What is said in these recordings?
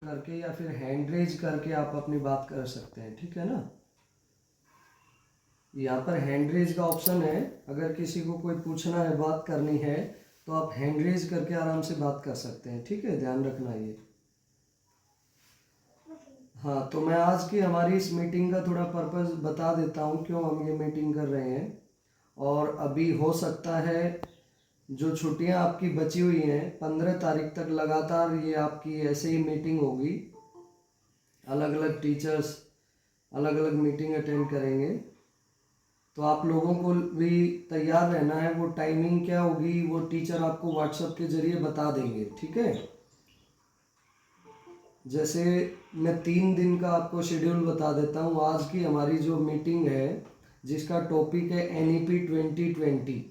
करके या फिर हैंड रेज करके आप अपनी बात कर सकते हैं, ठीक है ना। यहाँ पर हैंड रेज का ऑप्शन है, अगर किसी को कोई पूछना है, बात करनी है, तो आप हैंड रेज करके आराम से बात कर सकते हैं, ठीक है, ध्यान रखना ये। हाँ, तो मैं आज की हमारी इस मीटिंग का थोड़ा पर्पस बता देता हूँ, क्यों हम ये मीटिंग कर रहे हैं। और अभी हो सकता है जो छुट्टियां आपकी बची हुई हैं 15 तारीख तक लगातार ये आपकी ऐसे ही मीटिंग होगी, अलग अलग टीचर्स अलग अलग मीटिंग अटेंड करेंगे। तो आप लोगों को भी तैयार रहना है, वो टाइमिंग क्या होगी वो टीचर आपको व्हाट्सएप के जरिए बता देंगे, ठीक है। जैसे मैं 3 दिन का आपको शेड्यूल बता देता हूँ। आज की हमारी जो मीटिंग है जिसका टॉपिक है NEP 2020,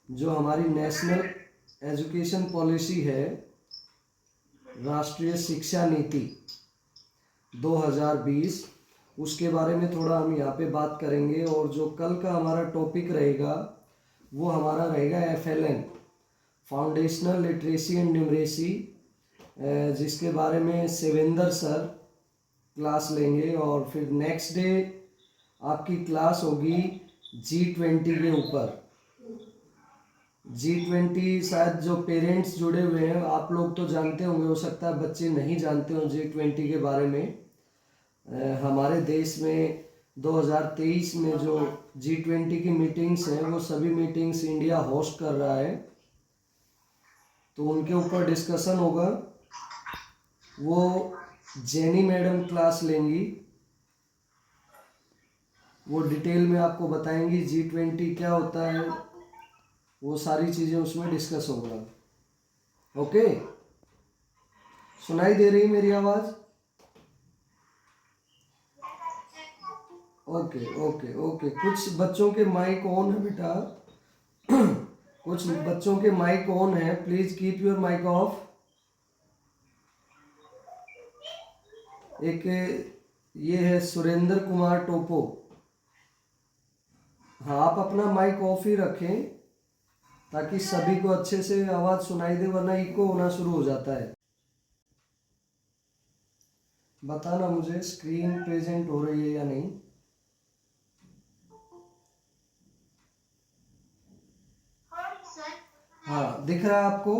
जो हमारी नेशनल एजुकेशन पॉलिसी है, राष्ट्रीय शिक्षा नीति 2020, उसके बारे में थोड़ा हम यहाँ पे बात करेंगे। और जो कल का हमारा टॉपिक रहेगा वो हमारा रहेगा FLN, foundational literacy and numeracy, जिसके बारे में सेवेंदर सर क्लास लेंगे। और फिर नेक्स्ट डे आपकी क्लास होगी G20 के ऊपर। G20 शायद जो पेरेंट्स जुड़े हुए हैं आप लोग तो जानते होंगे, हो सकता है बच्चे नहीं जानते हो G20 के बारे में। हमारे देश में 2023 में जो G20 की मीटिंग्स हैं वो सभी मीटिंग्स इंडिया होस्ट कर रहा है, तो उनके ऊपर डिस्कशन होगा। वो जेनी मैडम क्लास लेंगी, वो डिटेल में आपको बताएंगी G20 क्या होता है, वो सारी चीज़ें उसमें डिस्कस होगा। ओके, सुनाई दे रही मेरी आवाज़? ओके ओके ओके, कुछ बच्चों के माइक ऑन है बेटा, कुछ बच्चों के माइक ऑन है, please keep your mic off. एक ये है सुरेंद्र कुमार टोपो, हाँ आप अपना माइक ऑफ ही रखें ताकि सभी को अच्छे से आवाज़ सुनाई दे, वरना इको होना शुरू हो जाता है। बताना मुझे स्क्रीन प्रेजेंट हो रही है या नहीं। हाँ, दिख रहा है आपको?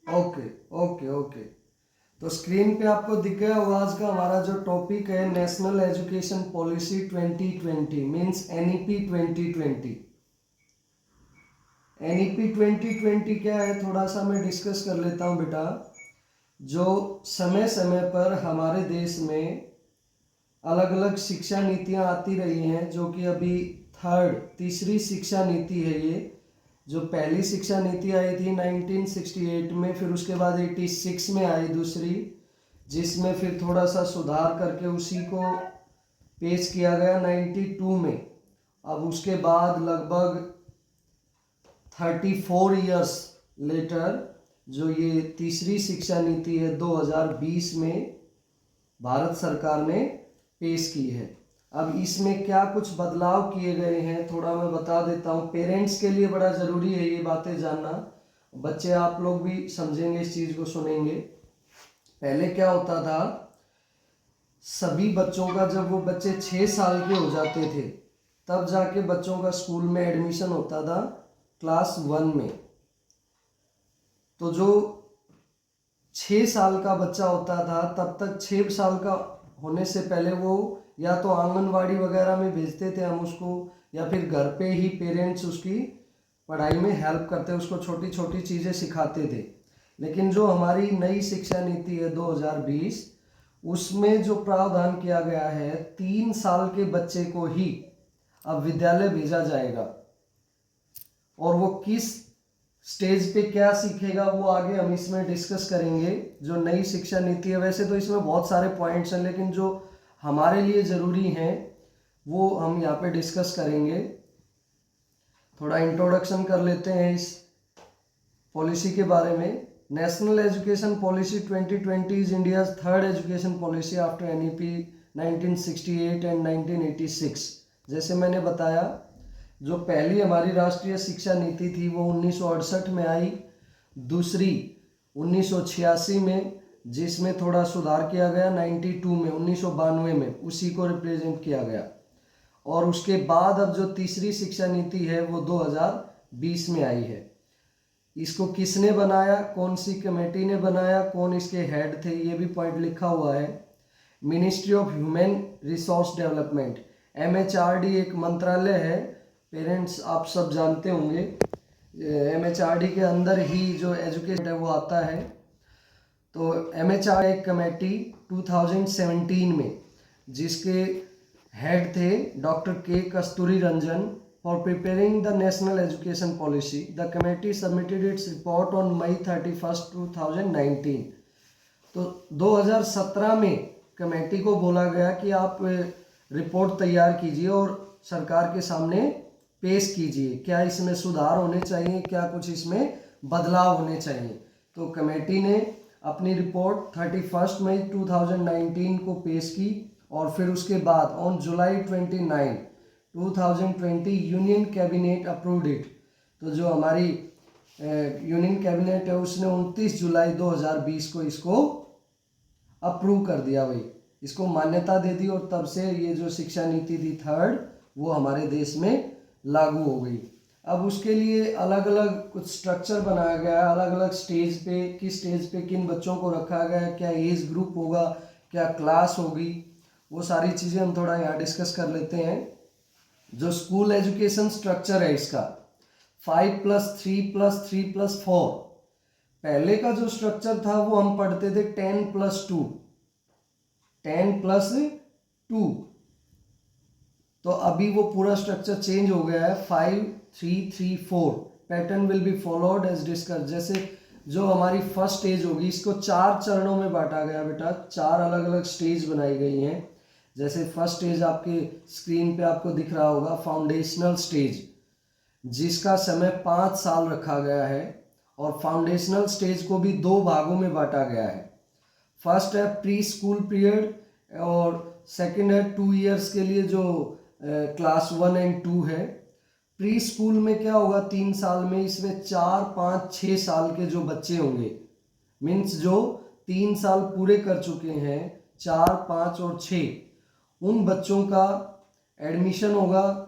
ओके ओके ओके, तो स्क्रीन पे आपको दिख गया होगा। आज का हमारा जो टॉपिक है national education policy 2020 means NEP 2020। NEP 2020 क्या है, थोड़ा सा मैं डिस्कस कर लेता हूँ बेटा। जो समय समय पर हमारे देश में अलग अलग शिक्षा नीतियाँ आती रही हैं, जो कि अभी तीसरी शिक्षा नीति है ये। जो पहली शिक्षा नीति आई थी 1968 में, फिर उसके बाद 86 में आई दूसरी, जिसमें फिर थोड़ा सा सुधार करके उसी को पेश किया गया 92 में। अब उसके बाद लगभग 34 ईयर्स लेटर जो ये तीसरी शिक्षा नीति है 2020 में भारत सरकार ने पेश की है। अब इसमें क्या कुछ बदलाव किए गए हैं थोड़ा मैं बता देता हूँ। पेरेंट्स के लिए बड़ा ज़रूरी है ये बातें जानना, बच्चे आप लोग भी समझेंगे, इस चीज़ को सुनेंगे। पहले क्या होता था, सभी बच्चों का जब वो बच्चे 6 साल के हो जाते थे तब जाके बच्चों का स्कूल में एडमिशन होता था क्लास 1 में। तो जो 6 साल का बच्चा होता था तब तक 6 साल का होने से पहले वो या तो आंगनवाड़ी वगैरह में भेजते थे हम उसको, या फिर घर पे ही पेरेंट्स उसकी पढ़ाई में हेल्प करते, उसको छोटी छोटी चीज़ें सिखाते थे। लेकिन जो हमारी नई शिक्षा नीति है 2020, उसमें जो प्रावधान किया गया है 3 साल के बच्चे को ही अब विद्यालय भेजा जाएगा। और वो किस स्टेज पे क्या सीखेगा वो आगे हम इसमें डिस्कस करेंगे, जो नई शिक्षा नीति है। वैसे तो इसमें बहुत सारे पॉइंट्स हैं, लेकिन जो हमारे लिए ज़रूरी हैं वो हम यहाँ पे डिस्कस करेंगे। थोड़ा इंट्रोडक्शन कर लेते हैं इस पॉलिसी के बारे में। National education policy 2020 is India's third education policy after NEP 1968 and 1986। जैसे मैंने बताया, जो पहली हमारी राष्ट्रीय शिक्षा नीति थी वो 1968 में आई, दूसरी 1986 में जिसमें थोड़ा सुधार किया गया, 92 में 1992 में उसी को रिप्रेजेंट किया गया। और उसके बाद अब जो तीसरी शिक्षा नीति है वो 2020 में आई है। इसको किसने बनाया, कौन सी कमेटी ने बनाया, कौन इसके हेड थे, ये भी पॉइंट लिखा हुआ है। Ministry of human resource development, MHRD एक मंत्रालय है, पेरेंट्स आप सब जानते होंगे। MHRD के अंदर ही जो एजुकेशन है वो आता है। तो MHRD एक कमेटी 2017 में जिसके हेड थे डॉक्टर के कस्तूरी Ranjan, for preparing the national education policy. The committee submitted its report on May 31st, 2019. तो 2017 में कमेटी को बोला गया कि आप रिपोर्ट तैयार कीजिए और सरकार के सामने पेश कीजिए, क्या इसमें सुधार होने चाहिए, क्या कुछ इसमें बदलाव होने चाहिए। तो कमेटी ने अपनी रिपोर्ट 31 मई 2019 को पेश की और फिर उसके बाद on July 29 2020 union cabinet approved it. तो जो हमारी यूनियन कैबिनेट है उसने 29 जुलाई 2020 को इसको अप्रूव कर दिया, भाई इसको मान्यता दे दी। और तब से ये जो शिक्षा नीति थी थर्ड वो हमारे देश में लागू हो गई। अब उसके लिए अलग अलग कुछ स्ट्रक्चर बनाया गया है, अलग अलग स्टेज पे, किस स्टेज पे किन बच्चों को रखा गया है, क्या एज ग्रुप होगा, क्या क्लास होगी, वो सारी चीज़ें हम थोड़ा यहाँ डिस्कस कर लेते हैं। जो स्कूल एजुकेशन स्ट्रक्चर है इसका 5+3+3+4, पहले का जो स्ट्रक्चर था वो हम पढ़ते थे 10+2, 10+2। तो अभी वो पूरा स्ट्रक्चर चेंज हो गया है, 5-3-3-4। Pattern will be followed as discuss. जैसे जो हमारी फर्स्ट स्टेज होगी इसको 4 चरणों में बांटा गया बेटा, 4 अलग अलग स्टेज बनाई गई हैं। जैसे फर्स्ट स्टेज आपके स्क्रीन पे आपको दिख रहा होगा, फाउंडेशनल स्टेज, जिसका समय 5 साल रखा गया है। और फाउंडेशनल स्टेज को भी 2 भागों में बांटा गया है। फर्स्ट है प्री स्कूल पीरियड और सेकंड है 2 इयर्स के लिए जो क्लास 1 और 2 है। प्री स्कूल में क्या होगा, 3 साल में इसमें 4, 5, 6 साल के जो बच्चे होंगे, मीन्स जो 3 साल पूरे कर चुके हैं, 4, 5 और 6, उन बच्चों का एडमिशन होगा।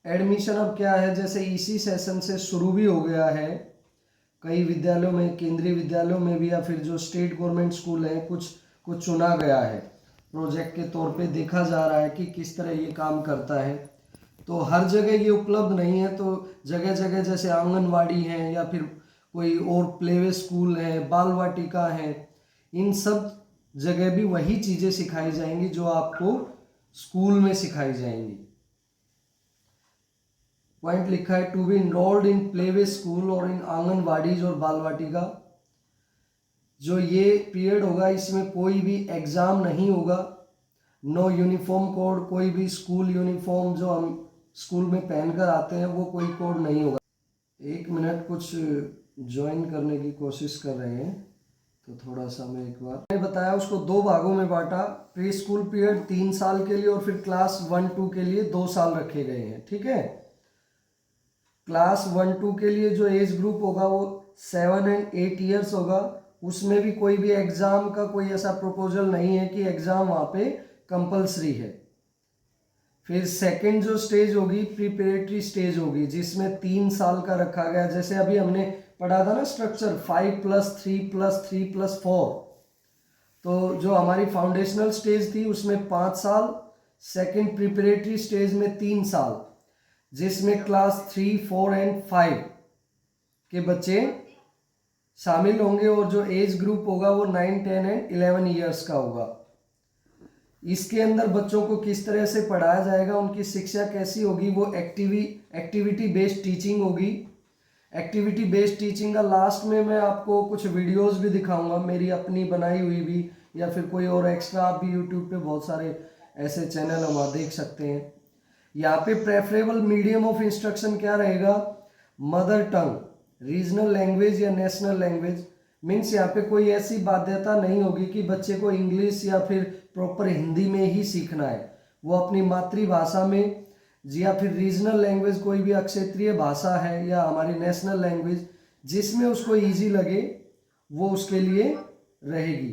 एडमिशन अब क्या है, जैसे इसी सेशन से शुरू भी हो गया है कई विद्यालयों में, केंद्रीय विद्यालयों में भी, या फिर जो स्टेट गवर्नमेंट स्कूल हैं कुछ चुना गया है, प्रोजेक्ट के तौर पे देखा जा रहा है कि किस तरह ये काम करता है। तो हर जगह ये उपलब्ध नहीं है, तो जगह जगह जैसे आंगनवाड़ी है या फिर कोई और प्लेवे स्कूल है, बाल वाटिका है, इन सब जगह भी वही चीज़ें सिखाई जाएंगी जो आपको स्कूल में सिखाई जाएंगी। पॉइंट लिखा है to be enrolled in playway school और इन आंगनवाड़ीज और बाल वाटिका। जो ये पीरियड होगा इसमें कोई भी एग्ज़ाम नहीं होगा, नो यूनिफॉर्म कोड, कोई भी स्कूल यूनिफॉर्म जो हम स्कूल में पहनकर आते हैं वो कोई कोड नहीं होगा। 1 मिनट, कुछ ज्वाइन करने की कोशिश कर रहे हैं तो थोड़ा सा मैं एक बार, मैंने बताया उसको 2 भागों में बांटा। प्री स्कूल पीरियड 3 साल के लिए और फिर क्लास 1-2 के लिए 2 साल रखे गए हैं, ठीक है। क्लास 1-2 के लिए जो एज ग्रुप होगा वो 7 और 8 ईयर्स होगा। उसमें भी कोई भी एग्ज़ाम का कोई ऐसा प्रपोजल नहीं है कि एग्ज़ाम वहाँ पे कंपलसरी है। फिर सेकंड जो स्टेज होगी प्रिपरेटरी स्टेज होगी, जिसमें 3 साल का रखा गया। जैसे अभी हमने पढ़ा था ना स्ट्रक्चर 5+3+3+4, तो जो हमारी फाउंडेशनल स्टेज थी उसमें 5 साल, सेकंड प्रिपरेटरी स्टेज में 3 साल, जिसमें क्लास 3, 4 और 5 के बच्चे शामिल होंगे और जो एज ग्रुप होगा वो 9, 10 और 11 ईयर्स का होगा। इसके अंदर बच्चों को किस तरह से पढ़ाया जाएगा, उनकी शिक्षा कैसी होगी, वो एक्टिविटी बेस्ड टीचिंग होगी। एक्टिविटी बेस्ड टीचिंग का लास्ट में मैं आपको कुछ वीडियोस भी दिखाऊंगा, मेरी अपनी बनाई हुई भी, या फिर कोई और एक्स्ट्रा, आप भी यूट्यूब पे बहुत सारे ऐसे चैनल हम देख सकते हैं। यहाँ पे प्रेफरेबल मीडियम ऑफ इंस्ट्रक्शन क्या रहेगा, मदर टंग, रीजनल लैंग्वेज या नेशनल लैंग्वेज। मीन्स यहाँ पे कोई ऐसी बाध्यता नहीं होगी कि बच्चे को इंग्लिश या फिर प्रॉपर हिंदी में ही सीखना है, वो अपनी मातृभाषा में, या फिर रीजनल लैंग्वेज कोई भी क्षेत्रीय भाषा है, या हमारी नेशनल लैंग्वेज जिसमें उसको इजी लगे वो उसके लिए रहेगी।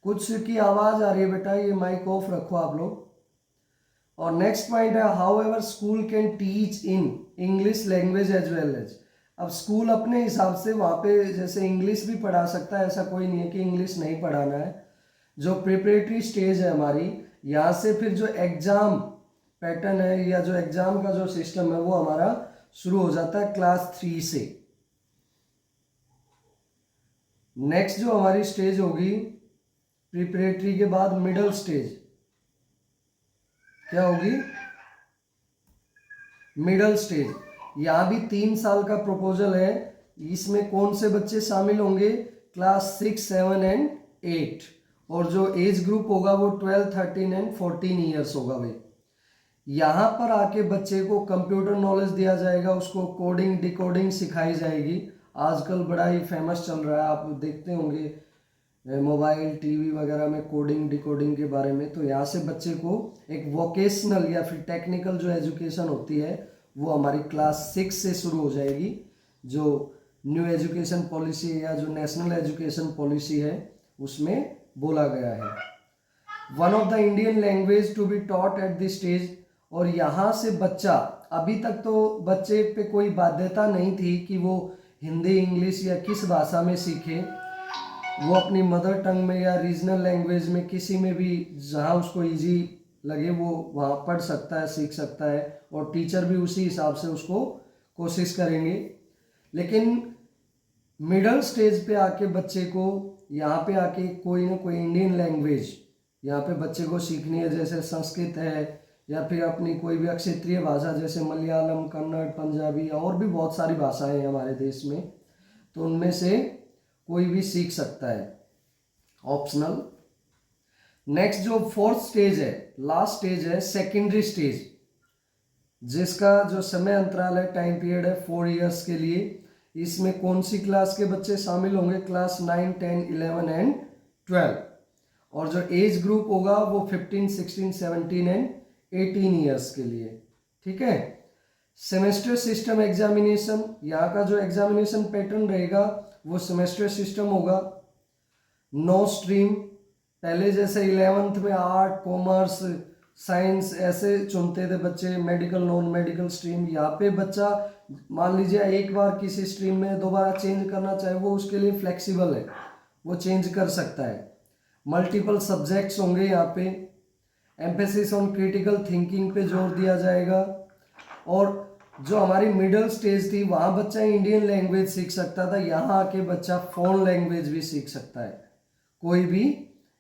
कुछ की आवाज आ रही है बेटा, ये माइक ऑफ रखो आप लोग। और नेक्स्ट पॉइंट है however school can teach in English language as well as. अब स्कूल अपने हिसाब से वहाँ पे जैसे इंग्लिश भी पढ़ा सकता है, ऐसा कोई नहीं है कि इंग्लिश नहीं पढ़ाना है। जो प्रिपरेटरी स्टेज है हमारी, यहाँ से फिर जो एग्जाम पैटर्न है या जो एग्जाम का जो सिस्टम है वो हमारा शुरू हो जाता है क्लास 3 से। नेक्स्ट जो हमारी स्टेज होगी प्रिपरेटरी के बाद मिडिल स्टेज, क्या होगी? Middle stage. यहाँ भी 3 साल का प्रपोजल है। इसमें कौन से बच्चे शामिल होंगे? Class 6, 7 and 8। और जो एज ग्रुप होगा वो 12, 13 एंड 14 ईयर्स होगा भाई। यहाँ पर आके बच्चे को कंप्यूटर नॉलेज दिया जाएगा, उसको कोडिंग डिकोडिंग सिखाई जाएगी। आजकल बड़ा ही फेमस चल रहा है, आप देखते होंगे मोबाइल टीवी वगैरह में कोडिंग डिकोडिंग के बारे में। तो यहाँ से बच्चे को एक वोकेशनल या फिर टेक्निकल जो एजुकेशन होती है वो हमारी क्लास 6 से शुरू हो जाएगी। जो न्यू एजुकेशन पॉलिसी या जो नेशनल एजुकेशन पॉलिसी है उसमें बोला गया है। One of the Indian language to be taught at this stage. और यहाँ से बच्चा, अभी तक तो बच्चे पे कोई बाध्यता नहीं थी कि वो हिंदी इंग्लिश या किस भाषा में सीखे, वो अपनी मदर टंग में या रीजनल लैंग्वेज में किसी में भी जहाँ उसको इजी लगे वो वहाँ पढ़ सकता है, सीख सकता है, और टीचर भी उसी हिसाब से उसको कोशिश करेंगे। लेकिन मिडिल स्टेज पे आके बच्चे को यहाँ पे आके कोई ना कोई इंडियन लैंग्वेज यहाँ पे बच्चे को सीखनी है, जैसे संस्कृत है या फिर अपनी कोई भी क्षेत्रीय भाषा जैसे मलयालम, कन्नड़, पंजाबी और भी बहुत सारी भाषाएं हैं हमारे देश में, तो उनमें से कोई भी सीख सकता है, ऑप्शनल। नेक्स्ट जो 4th स्टेज है, लास्ट स्टेज है सेकेंडरी स्टेज, जिसका जो समय अंतराल है, टाइम पीरियड है 4 इयर्स के लिए। इसमें कौन सी क्लास के बच्चे शामिल होंगे? Class 9, 10, 11 and 12। और जो एज ग्रुप होगा वो 15, 16, 17 एंड 18 ईयर्स के लिए। ठीक है। सेमेस्टर सिस्टम एग्जामिनेशन, यहाँ का जो एग्जामिनेशन पैटर्न रहेगा वो सेमेस्टर सिस्टम होगा। नो स्ट्रीम, पहले जैसे 11th में आर्ट, कॉमर्स, साइंस ऐसे चुनते थे बच्चे, मेडिकल, नॉन मेडिकल स्ट्रीम। यहाँ पे बच्चा मान लीजिए एक बार किसी स्ट्रीम में दोबारा चेंज करना चाहे, वो उसके लिए फ्लेक्सिबल है, वो चेंज कर सकता है। मल्टीपल सब्जेक्ट्स होंगे यहाँ पे। एम्फेसिस ऑन क्रिटिकल थिंकिंग पे जोर दिया जाएगा। और जो हमारी मिडिल स्टेज थी वहाँ बच्चा इंडियन लैंग्वेज सीख सकता था, यहाँ आके बच्चा फॉरेन लैंग्वेज भी सीख सकता है, कोई भी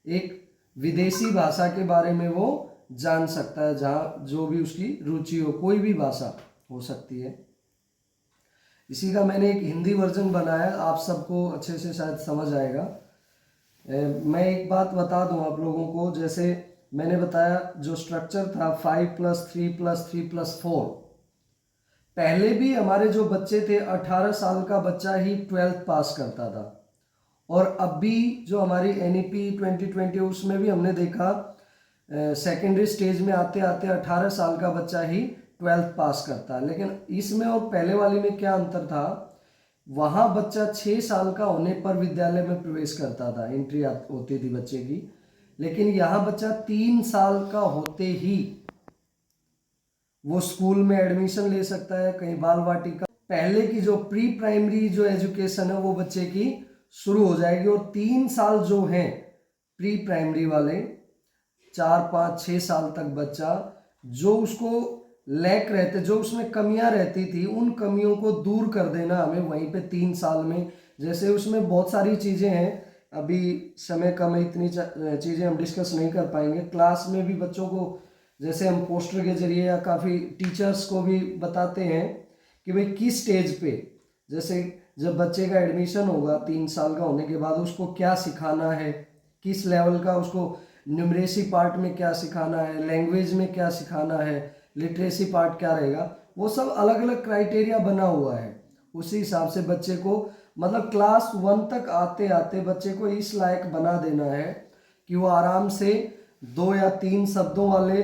एक विदेशी भाषा के बारे में वो जान सकता है, जहाँ जो भी उसकी रुचि हो, कोई भी भाषा हो सकती है। इसी का मैंने एक हिंदी वर्जन बनाया, आप सबको अच्छे से शायद समझ आएगा। मैं एक बात बता दूं आप लोगों को, जैसे मैंने बताया जो स्ट्रक्चर था 5+3+3+4, पहले भी हमारे जो बच्चे थे 18 साल का बच्चा ही 12th पास करता था। और अब भी जो हमारी NEP 2020 उसमें भी हमने देखा सेकेंडरी स्टेज में आते आते 18 साल का बच्चा ही 12th पास करता है। लेकिन इसमें और पहले वाली में क्या अंतर था? वहाँ बच्चा 6 साल का होने पर विद्यालय में प्रवेश करता था, एंट्री होती थी बच्चे की। लेकिन यहाँ बच्चा 3 साल का होते ही वो स्कूल में एडमिशन ले सकता है, कहीं बाल वाटिका। पहले की जो प्री प्राइमरी जो एजुकेशन है वो बच्चे की शुरू हो जाएगी। और 3 साल जो हैं प्री प्राइमरी वाले, 4, 5, 6 साल तक बच्चा जो उसको लैक रहते, जो उसमें कमियां रहती थी, उन कमियों को दूर कर देना हमें वहीं पे 3 साल में। जैसे उसमें बहुत सारी चीज़ें हैं, अभी समय कम है, इतनी चीज़ें हम डिस्कस नहीं कर पाएंगे। क्लास में भी बच्चों को जैसे हम पोस्टर के जरिए या काफ़ी टीचर्स को भी बताते हैं कि भाई किस स्टेज पे, जैसे जब बच्चे का एडमिशन होगा 3 साल का होने के बाद उसको क्या सिखाना है, किस लेवल का उसको न्यूमरेसी पार्ट में क्या सिखाना है, लैंग्वेज में क्या सिखाना है, लिटरेसी पार्ट क्या रहेगा, वो सब अलग अलग क्राइटेरिया बना हुआ है। उसी हिसाब से बच्चे को मतलब क्लास 1 तक आते आते बच्चे को इस लायक बना देना है कि वो आराम से 2 या 3 शब्दों वाले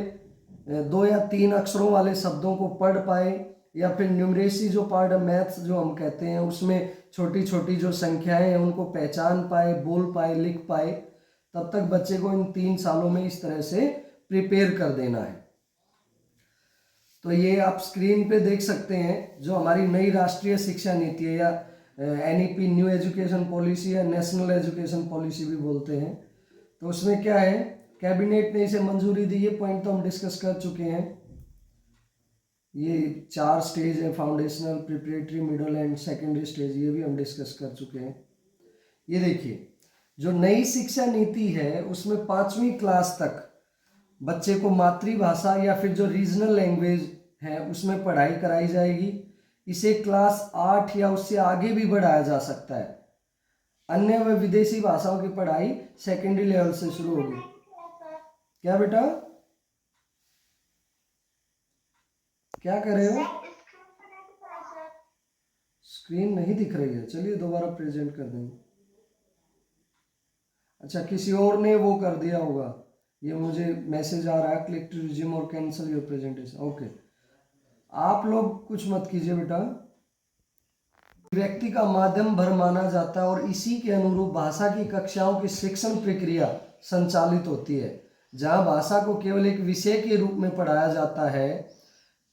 2 या 3 अक्षरों वाले शब्दों को पढ़ पाए, या फिर न्यूमरेसी जो पार्ट है मैथ्स जो हम कहते हैं, उसमें छोटी छोटी जो संख्याएं हैं उनको पहचान पाए, बोल पाए, लिख पाए, तब तक बच्चे को इन 3 सालों में इस तरह से प्रिपेयर कर देना है। तो ये आप स्क्रीन पे देख सकते हैं जो हमारी नई राष्ट्रीय शिक्षा नीति है, या एनईपी न्यू एजुकेशन पॉलिसी या नेशनल एजुकेशन पॉलिसी भी बोलते हैं। तो उसमें क्या है, कैबिनेट ने इसे मंजूरी दी, ये पॉइंट तो हम डिस्कस कर चुके हैं। ये 4 स्टेज है, foundational, preparatory, middle and secondary stage, ये भी हम डिस्कस कर चुके हैं। ये देखिए जो नई शिक्षा नीति है उसमें 5वीं क्लास तक बच्चे को मातृभाषा या फिर जो रीजनल लैंग्वेज है उसमें पढ़ाई कराई जाएगी। इसे क्लास 8 या उससे आगे भी बढ़ाया जा सकता है। अन्य व विदेशी भाषाओं की पढ़ाई सेकेंडरी लेवल से शुरू होगी। क्या बेटा, क्या कर रहे हो? स्क्रीन नहीं दिख रही है, चलिए दोबारा प्रेजेंट कर देंगे। अच्छा, किसी और ने वो कर दिया होगा, ये मुझे मैसेज आ रहा है, क्लिक टू रिज्यूम और कैंसिल योर प्रेजेंटेशन। ओके, आप लोग कुछ मत कीजिए बेटा। व्यक्ति का माध्यम भर माना जाता है और इसी के अनुरूप भाषा की कक्षाओं की शिक्षण प्रक्रिया संचालित होती है। जहां भाषा को केवल एक विषय के रूप में पढ़ाया जाता है,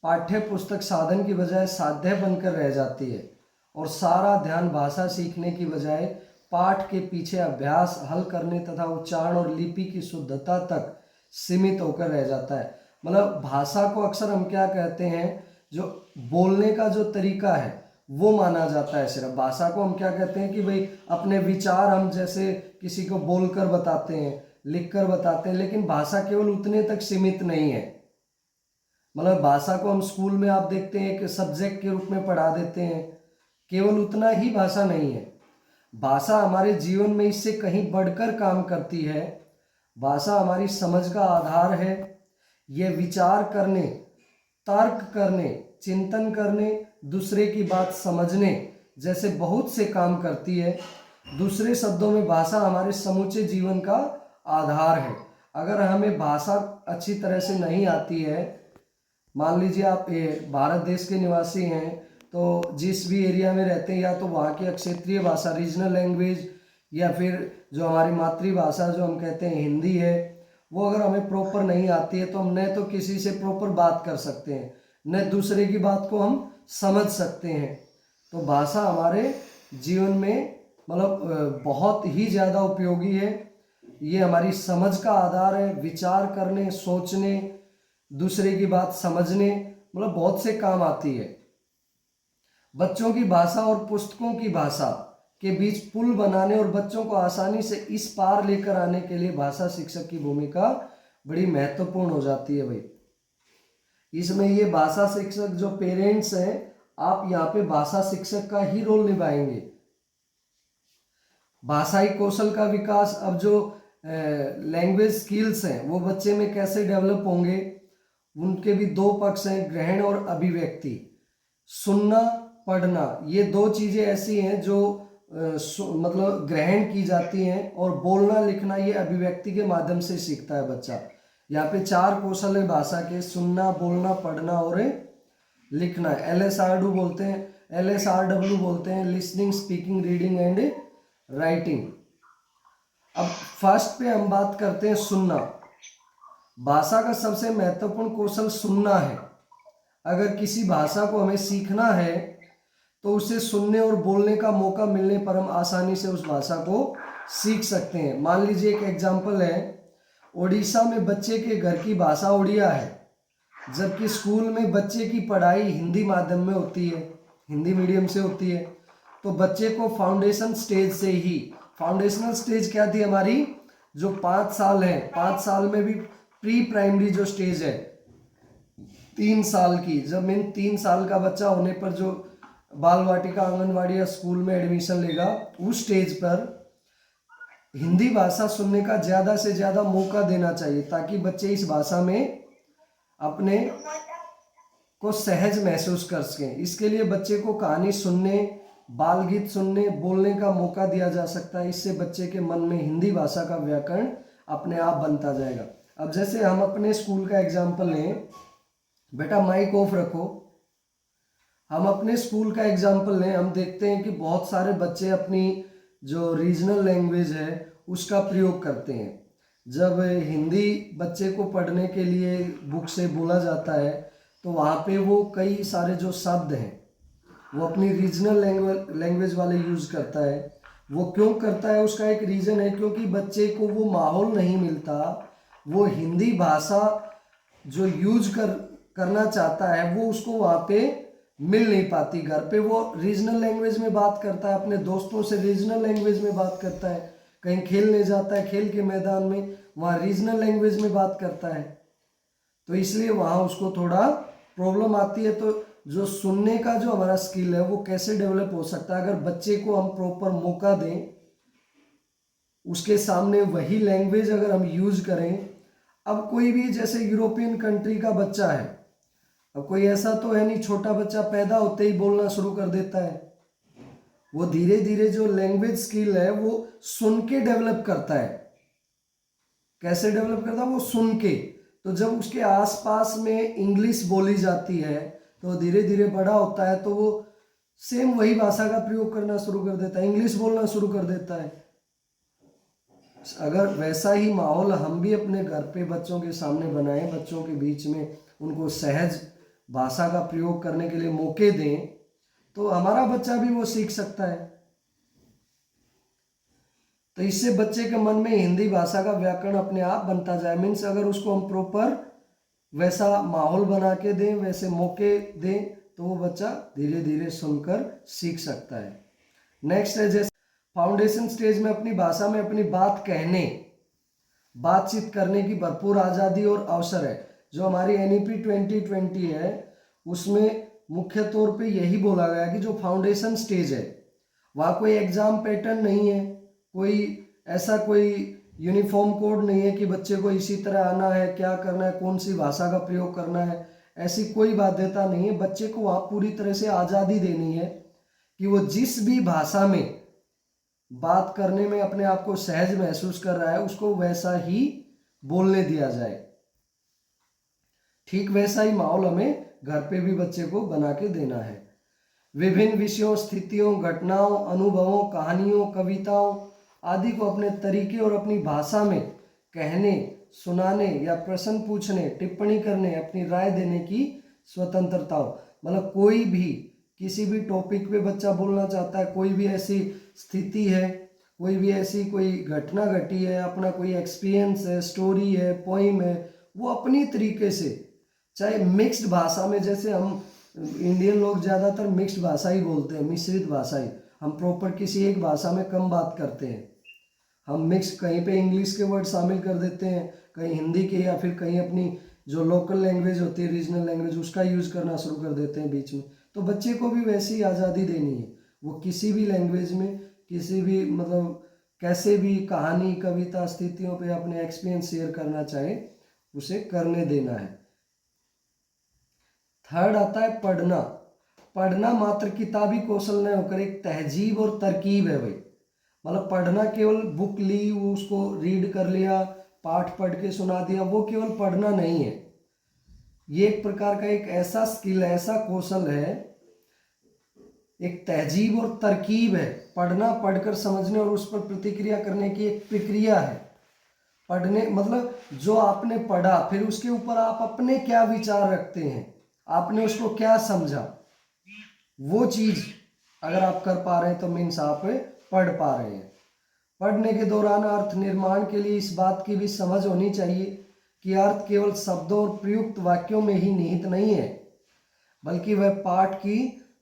पाठ्य पुस्तक साधन की बजाय साध्य बनकर रह जाती है और सारा ध्यान भाषा सीखने की बजाय पाठ के पीछे अभ्यास, हल करने तथा उच्चारण और लिपि की शुद्धता तक सीमित होकर रह जाता है। मतलब भाषा को अक्सर हम क्या कहते हैं, जो बोलने का जो तरीका है वो माना जाता है। सिर्फ भाषा को हम क्या कहते हैं कि भाई अपने विचार हम जैसे किसी को बोलकर बताते हैं, लिखकर बताते हैं, लेकिन भाषा केवल उतने तक सीमित नहीं है। मतलब भाषा को हम स्कूल में आप देखते हैं एक सब्जेक्ट के रूप में पढ़ा देते हैं, केवल उतना ही भाषा नहीं है। भाषा हमारे जीवन में इससे कहीं बढ़कर काम करती है। भाषा हमारी समझ का आधार है। यह विचार करने, तर्क करने, चिंतन करने, दूसरे की बात समझने जैसे बहुत से काम करती है। दूसरे शब्दों में भाषा हमारे समूचे जीवन का आधार है। अगर हमें भाषा अच्छी तरह से नहीं आती है, मान लीजिए आप भारत देश के निवासी हैं, तो जिस भी एरिया में रहते हैं या तो वहाँ की क्षेत्रीय भाषा, रीजनल लैंग्वेज, या फिर जो हमारी मातृभाषा जो हम कहते हैं हिंदी है, वो अगर हमें प्रॉपर नहीं आती है तो हम न तो किसी से प्रॉपर बात कर सकते हैं, न दूसरे की बात को हम समझ सकते हैं। तो भाषा हमारे जीवन में मतलब बहुत ही ज़्यादा उपयोगी है। ये हमारी समझ का आधार है, विचार करने, सोचने, दूसरे की बात समझने, मतलब बहुत से काम आती है। बच्चों की भाषा और पुस्तकों की भाषा के बीच पुल बनाने और बच्चों को आसानी से इस पार लेकर आने के लिए भाषा शिक्षक की भूमिका बड़ी महत्वपूर्ण हो जाती है भाई। इसमें ये भाषा शिक्षक जो पेरेंट्स हैं, आप यहाँ पे भाषा शिक्षक का ही रोल निभाएंगे। भाषाई कौशल का विकास, अब जो लैंग्वेज स्किल्स हैं वो बच्चे में कैसे डेवलप होंगे, उनके भी 2 पक्ष हैं, ग्रहण और अभिव्यक्ति। सुनना, पढ़ना, ये 2 चीज़ें ऐसी हैं जो मतलब ग्रहण की जाती हैं, और बोलना लिखना ये अभिव्यक्ति के माध्यम से सीखता है बच्चा। यहाँ पे 4 कौशल है भाषा के, सुनना, बोलना, पढ़ना और लिखना। LSRW बोलते हैं, LSRW बोलते हैं, listening, speaking, reading and writing. अब फर्स्ट पे हम बात करते हैं सुनना। भाषा का सबसे महत्वपूर्ण कौशल सुनना है। अगर किसी भाषा को हमें सीखना है तो उसे सुनने और बोलने का मौका मिलने पर हम आसानी से उस भाषा को सीख सकते हैं। मान लीजिए एक एग्जाम्पल है, ओडिशा में बच्चे के घर की भाषा उड़िया है, जबकि स्कूल में बच्चे की पढ़ाई हिंदी माध्यम में होती है, हिंदी मीडियम से होती है। तो बच्चे को फाउंडेशन स्टेज से ही, फाउंडेशनल स्टेज क्या थी हमारी, जो 5 साल है, 5 साल में भी प्री प्राइमरी जो स्टेज है 3 साल की, जब मैं 3 साल का बच्चा होने पर जो बाल वाटिका, आंगनवाड़ी या स्कूल में एडमिशन लेगा, उस स्टेज पर हिंदी भाषा सुनने का ज़्यादा से ज़्यादा मौका देना चाहिए, ताकि बच्चे इस भाषा में अपने को सहज महसूस कर सकें। इसके लिए बच्चे को कहानी सुनने, बाल गीत सुनने, बोलने का मौका दिया जा सकता है। इससे बच्चे के मन में हिंदी भाषा का व्याकरण अपने आप बनता जाएगा। अब जैसे हम अपने स्कूल का एग्जाम्पल लें, बेटा माइक ऑफ रखो। हम अपने स्कूल का एग्जाम्पल लें, हम देखते हैं कि बहुत सारे बच्चे अपनी जो रीजनल लैंग्वेज है उसका प्रयोग करते हैं। जब हिंदी बच्चे को पढ़ने के लिए बुक से बोला जाता है तो वहाँ पे वो कई सारे जो शब्द हैं वो अपनी रीजनल लैंग्वेज वाले यूज़ करता है। वो क्यों करता है, उसका एक रीज़न है, क्योंकि बच्चे को वो माहौल नहीं मिलता, वो हिंदी भाषा जो यूज करना चाहता है वो उसको वहाँ पे मिल नहीं पाती। घर पे वो रीजनल लैंग्वेज में बात करता है, अपने दोस्तों से रीजनल लैंग्वेज में बात करता है, कहीं खेलने जाता है खेल के मैदान में वहाँ रीजनल लैंग्वेज में बात करता है, तो इसलिए वहाँ उसको थोड़ा प्रॉब्लम आती है। तो जो सुनने का जो हमारा स्किल है वो कैसे डेवलप हो सकता है, अगर बच्चे को हम प्रॉपर मौका दें, उसके सामने वही लैंग्वेज अगर हम यूज करें। अब कोई भी जैसे यूरोपियन कंट्री का बच्चा है, अब कोई ऐसा तो है नहीं छोटा बच्चा पैदा होते ही बोलना शुरू कर देता है, वो धीरे धीरे जो लैंग्वेज स्किल है वो सुन के डेवलप करता है। कैसे डेवलप करता है, वो सुन के। तो जब उसके आसपास में इंग्लिश बोली जाती है तो धीरे धीरे बड़ा होता है तो वो सेम वही भाषा का प्रयोग करना शुरू कर देता है, इंग्लिश बोलना शुरू कर देता है। अगर वैसा ही माहौल हम भी अपने घर पे बच्चों के सामने बनाएं, बच्चों के बीच में उनको सहज भाषा का प्रयोग करने के लिए मौके दें, तो हमारा बच्चा भी वो सीख सकता है। तो इससे बच्चे के मन में हिंदी भाषा का व्याकरण अपने आप बनता जाए। मीन्स अगर उसको हम प्रॉपर वैसा माहौल बना के दें, वैसे मौके दें, तो वो बच्चा धीरे धीरे सुनकर सीख सकता है। नेक्स्ट है जैसे फाउंडेशन स्टेज में अपनी भाषा में अपनी बात कहने, बातचीत करने की भरपूर आज़ादी और अवसर है। जो हमारी NEP 2020 है उसमें मुख्य तौर पे यही बोला गया कि जो फाउंडेशन स्टेज है वहाँ कोई एग्जाम पैटर्न नहीं है, कोई ऐसा कोई यूनिफॉर्म कोड नहीं है कि बच्चे को इसी तरह आना है, क्या करना है, कौन सी भाषा का प्रयोग करना है, ऐसी कोई बाध्यता नहीं है। बच्चे को वहाँ पूरी तरह से आज़ादी देनी है कि वो जिस भी भाषा में बात करने में अपने आप को सहज महसूस कर रहा है उसको वैसा ही बोलने दिया जाए। ठीक वैसा ही माहौल हमें घर पे भी बच्चे को बना के देना है। विभिन्न विषयों, स्थितियों, घटनाओं, अनुभवों, कहानियों, कविताओं आदि को अपने तरीके और अपनी भाषा में कहने, सुनाने या प्रश्न पूछने, टिप्पणी करने, अपनी राय देने की स्वतंत्रता हो। मतलब कोई भी किसी भी टॉपिक पे बच्चा बोलना चाहता है, कोई भी ऐसी स्थिति है, कोई भी ऐसी कोई घटना घटी है, अपना कोई एक्सपीरियंस है, स्टोरी है, पोइम है, वो अपनी तरीके से, चाहे मिक्स्ड भाषा में, जैसे हम इंडियन लोग ज़्यादातर मिक्स्ड भाषा ही बोलते हैं, मिश्रित भाषा ही, हम प्रॉपर किसी एक भाषा में कम बात करते हैं। हम मिक्स कहीं पे इंग्लिश के वर्ड शामिल कर देते हैं, कहीं हिंदी के, या फिर कहीं अपनी जो लोकल लैंग्वेज होती है, रीजनल लैंग्वेज, उसका यूज़ करना शुरू कर देते हैं बीच में। तो बच्चे को भी वैसी ही आज़ादी देनी है, वो किसी भी लैंग्वेज में, किसी भी मतलब कैसे भी कहानी, कविता, स्थितियों पे अपने एक्सपीरियंस शेयर करना चाहे उसे करने देना है। थर्ड आता है पढ़ना। पढ़ना मात्र किताबी कौशल न होकर एक तहजीब और तरकीब है भाई। मतलब पढ़ना केवल बुक ली, वो उसको रीड कर लिया, पाठ पढ़ के सुना दिया, वो केवल पढ़ना नहीं है। ये एक प्रकार का एक ऐसा स्किल है, ऐसा कौशल है, एक तहजीब और तरकीब है। पढ़ना पढ़कर समझने और उस पर प्रतिक्रिया करने की एक प्रक्रिया है। पढ़ने मतलब जो आपने पढ़ा, फिर उसके ऊपर आप अपने क्या विचार रखते हैं, आपने उसको क्या समझा, वो चीज अगर आप कर पा रहे हैं तो मीन्स आप पढ़ पा रहे हैं। पढ़ने के दौरान अर्थ निर्माण के लिए इस बात की भी समझ होनी चाहिए कि अर्थ केवल शब्दों और प्रयुक्त वाक्यों में ही निहित नहीं है, बल्कि वह पाठ की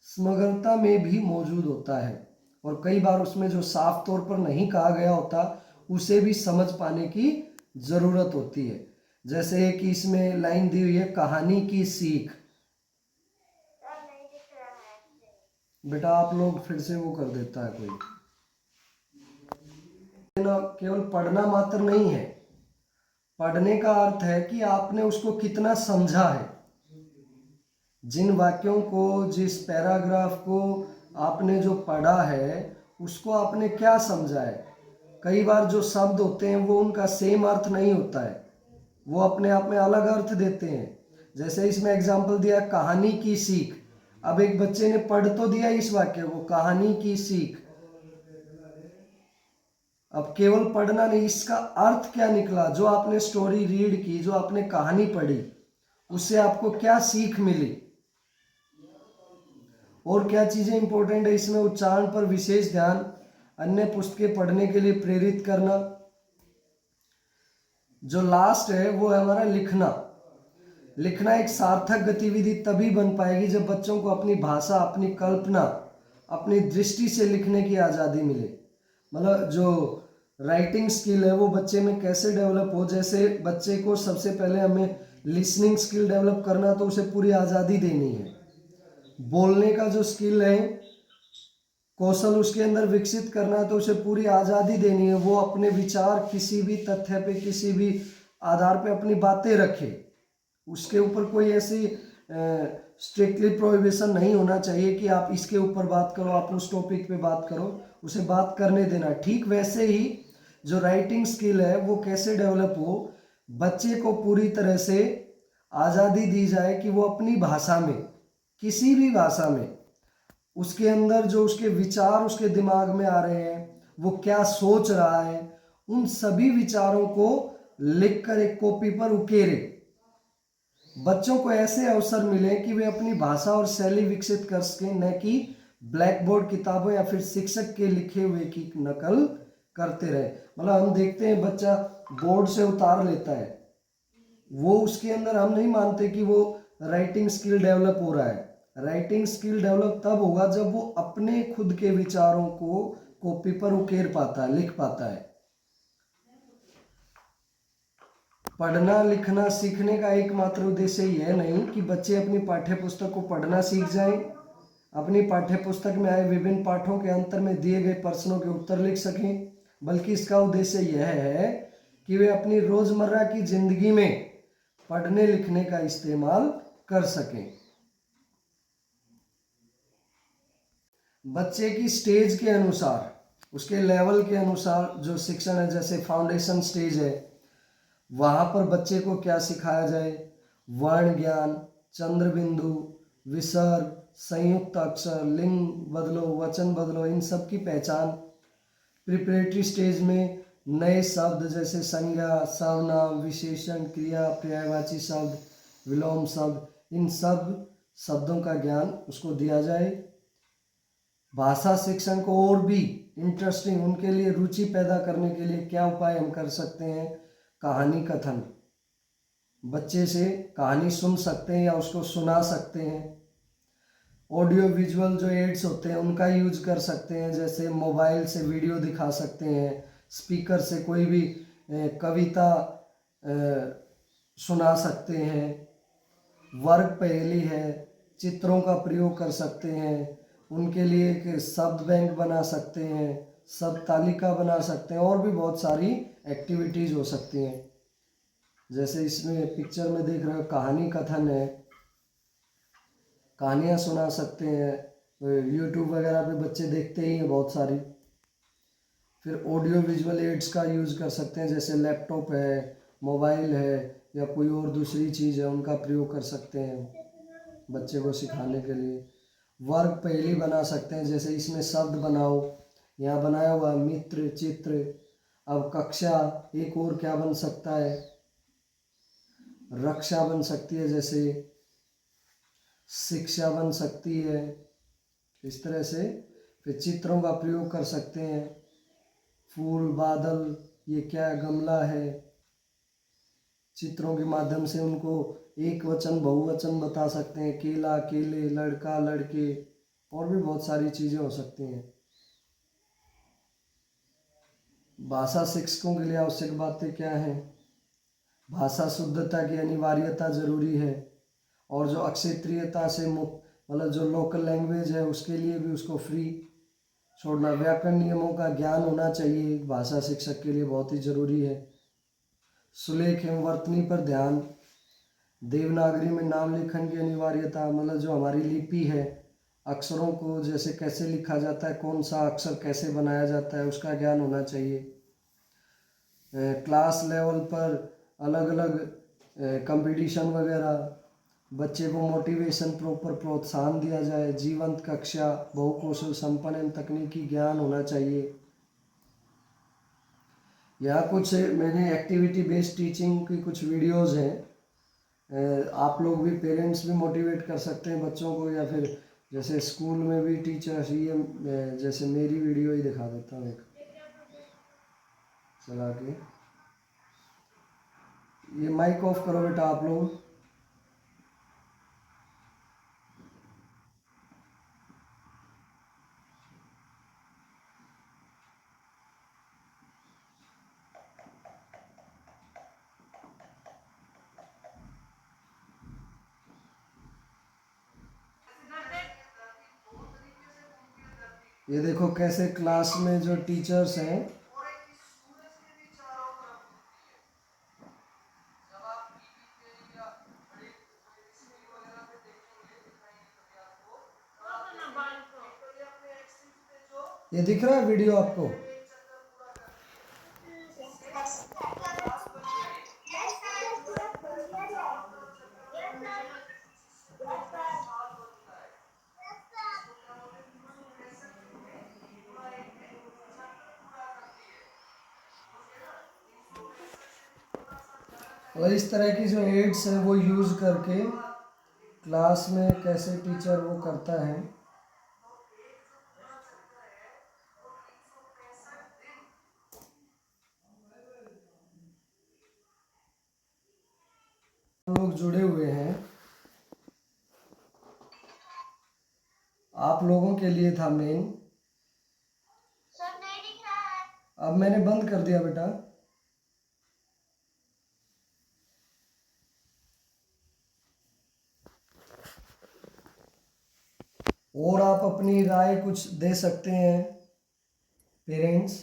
समग्रता में भी मौजूद होता है, और कई बार उसमें जो साफ तौर पर नहीं कहा गया होता उसे भी समझ पाने की जरूरत होती है। जैसे कि इसमें लाइन दी हुई है, कहानी की सीख। बेटा आप लोग फिर से वो कर देता है कोई। केवल पढ़ना मात्र नहीं है, पढ़ने का अर्थ है कि आपने उसको कितना समझा है, जिन वाक्यों को, जिस पैराग्राफ को आपने जो पढ़ा है उसको आपने क्या समझा है। कई बार जो शब्द होते हैं वो उनका सेम अर्थ नहीं होता है, वो अपने आप में अलग अर्थ देते हैं। जैसे इसमें एग्जाम्पल दिया, कहानी की सीख। अब एक बच्चे ने पढ़ तो दिया इस वाक्य को, कहानी की सीख। अब केवल पढ़ना नहीं, इसका अर्थ क्या निकला, जो आपने स्टोरी रीड की, जो आपने कहानी पढ़ी, उससे आपको क्या सीख मिली, और क्या चीजें इंपॉर्टेंट है इसमें। उच्चारण पर विशेष ध्यान, अन्य पुस्तकें पढ़ने के लिए प्रेरित करना। जो लास्ट है वो है हमारा लिखना। लिखना एक सार्थक गतिविधि तभी बन पाएगी जब बच्चों को अपनी भाषा, अपनी कल्पना, अपनी दृष्टि से लिखने की आज़ादी मिले। मतलब जो राइटिंग स्किल है वो बच्चे में कैसे डेवलप हो, जैसे बच्चे को सबसे पहले हमें लिसनिंग स्किल डेवलप करना, तो उसे पूरी आज़ादी देनी है। बोलने का जो स्किल है, कौशल उसके अंदर विकसित करना है, तो उसे पूरी आज़ादी देनी है। वो अपने विचार किसी भी तथ्य पे, किसी भी आधार पे अपनी बातें रखे, उसके ऊपर कोई ऐसी स्ट्रिक्टली प्रोहिबिशन नहीं होना चाहिए कि आप इसके ऊपर बात करो, आप उस टॉपिक पे बात करो, उसे बात करने देना। ठीक वैसे ही जो राइटिंग स्किल है वो कैसे डेवलप हो, बच्चे को पूरी तरह से आज़ादी दी जाए कि वो अपनी भाषा में, किसी भी भाषा में, उसके अंदर जो उसके विचार उसके दिमाग में आ रहे हैं, वो क्या सोच रहा है, उन सभी विचारों को लिखकर एक कॉपी पर उकेरे। बच्चों को ऐसे अवसर मिले कि वे अपनी भाषा और शैली विकसित कर सकें, न कि ब्लैक बोर्ड किताबों या फिर शिक्षक के लिखे हुए की नकल करते रहे। मतलब हम देखते हैं बच्चा बोर्ड से उतार लेता है, वो उसके अंदर हम नहीं मानते कि वो राइटिंग स्किल डेवलप हो रहा है। राइटिंग स्किल डेवलप तब होगा जब वो अपने खुद के विचारों को कॉपी पर उकेर पाता है, लिख पाता है। पढ़ना लिखना सीखने का एकमात्र उद्देश्य यह नहीं कि बच्चे अपनी पाठ्य पुस्तक को पढ़ना सीख जाएं, अपनी पाठ्य पुस्तक में आए विभिन्न पाठों के अंतर में दिए गए प्रश्नों के उत्तर लिख सकें, बल्कि इसका उद्देश्य यह है कि वे अपनी रोजमर्रा की जिंदगी में पढ़ने लिखने का इस्तेमाल कर सकें। बच्चे की स्टेज के अनुसार, उसके लेवल के अनुसार जो शिक्षण है, जैसे फाउंडेशन स्टेज है, वहाँ पर बच्चे को क्या सिखाया जाए, वर्ण ज्ञान, चंद्र बिंदु, विसर्ग, संयुक्त अक्षर, लिंग बदलो, वचन बदलो, इन सब की पहचान। प्रिपरेटरी स्टेज में नए शब्द जैसे संज्ञा, सर्वनाम, विशेषण, क्रिया, पर्यायवाची शब्द, विलोम शब्द, इन सब शब्दों का ज्ञान उसको दिया जाए। भाषा शिक्षण को और भी इंटरेस्टिंग, उनके लिए रुचि पैदा करने के लिए क्या उपाय हम कर सकते हैं। कहानी कथन, बच्चे से कहानी सुन सकते हैं या उसको सुना सकते हैं। ऑडियो विजुअल जो एड्स होते हैं उनका यूज कर सकते हैं, जैसे मोबाइल से वीडियो दिखा सकते हैं, स्पीकर से कोई भी कविता सुना सकते हैं। वर्ग पहेली है, चित्रों का प्रयोग कर सकते हैं, उनके लिए एक शब्द बैंक बना सकते हैं, शब्द तालिका बना सकते हैं, और भी बहुत सारी एक्टिविटीज़ हो सकती हैं। जैसे इसमें पिक्चर में देख रहे हो कहानी कथन है, कहानियाँ सुना सकते हैं, यूट्यूब वगैरह पे बच्चे देखते ही हैं बहुत सारी। फिर ऑडियो विजुअल एड्स का यूज़ कर सकते हैं, जैसे लैपटॉप है, मोबाइल है, या कोई और दूसरी चीज़ है, उनका प्रयोग कर सकते हैं बच्चे को सिखाने के लिए। वर्ग पहेली बना सकते हैं, जैसे इसमें शब्द बनाओ, यहाँ बनाया हुआ मित्र, चित्र। अब कक्षा, एक और क्या बन सकता है, रक्षा बन सकती है, जैसे शिक्षा बन सकती है, इस तरह से। फिर चित्रों का प्रयोग कर सकते हैं, फूल, बादल, ये क्या गमला है, चित्रों के माध्यम से उनको एक वचन बहुवचन बता सकते हैं, केला, केले, लड़का, लड़के, और भी बहुत सारी चीज़ें हो सकती हैं। भाषा शिक्षकों के लिए आवश्यक बातें क्या हैं। भाषा शुद्धता की अनिवार्यता जरूरी है, और जो अक्षेत्रीयता से मुक्त, मतलब जो लोकल लैंग्वेज है उसके लिए भी उसको फ्री छोड़ना। व्याकरण नियमों का ज्ञान होना चाहिए, भाषा शिक्षक के लिए बहुत ही जरूरी है। सुलेख एवं वर्तनी पर ध्यान, देवनागरी में नाम लेखन की अनिवार्यता, मतलब जो हमारी लिपि है, अक्षरों को जैसे कैसे लिखा जाता है, कौन सा अक्षर कैसे बनाया जाता है, उसका ज्ञान होना चाहिए। क्लास लेवल पर अलग अलग कंपटीशन वगैरह, बच्चे को मोटिवेशन प्रॉपर प्रोत्साहन दिया जाए, जीवंत कक्षा, बहुकौशल संपन्न एवं तकनीकी ज्ञान होना चाहिए। यहाँ कुछ मैंने एक्टिविटी बेस्ड टीचिंग की कुछ वीडियोस हैं, आप लोग भी, पेरेंट्स भी मोटिवेट कर सकते हैं बच्चों को, या फिर जैसे स्कूल में भी टीचर्स, ये जैसे मेरी वीडियो ही दिखा देता हूँ एक चला के। ये माइक ऑफ करो बेटा आप लोग। ये देखो कैसे क्लास में जो टीचर्स हैं, ये दिख रहा है वीडियो आपको? और इस तरह की जो एड्स हैं वो यूज़ करके क्लास में कैसे टीचर वो करता है। लोग जुड़े हुए हैं, आप लोगों के लिए था मेन। सर नहीं दिख रहा है। अब मैंने बंद कर दिया बेटा। और आप अपनी राय कुछ दे सकते हैं पेरेंट्स।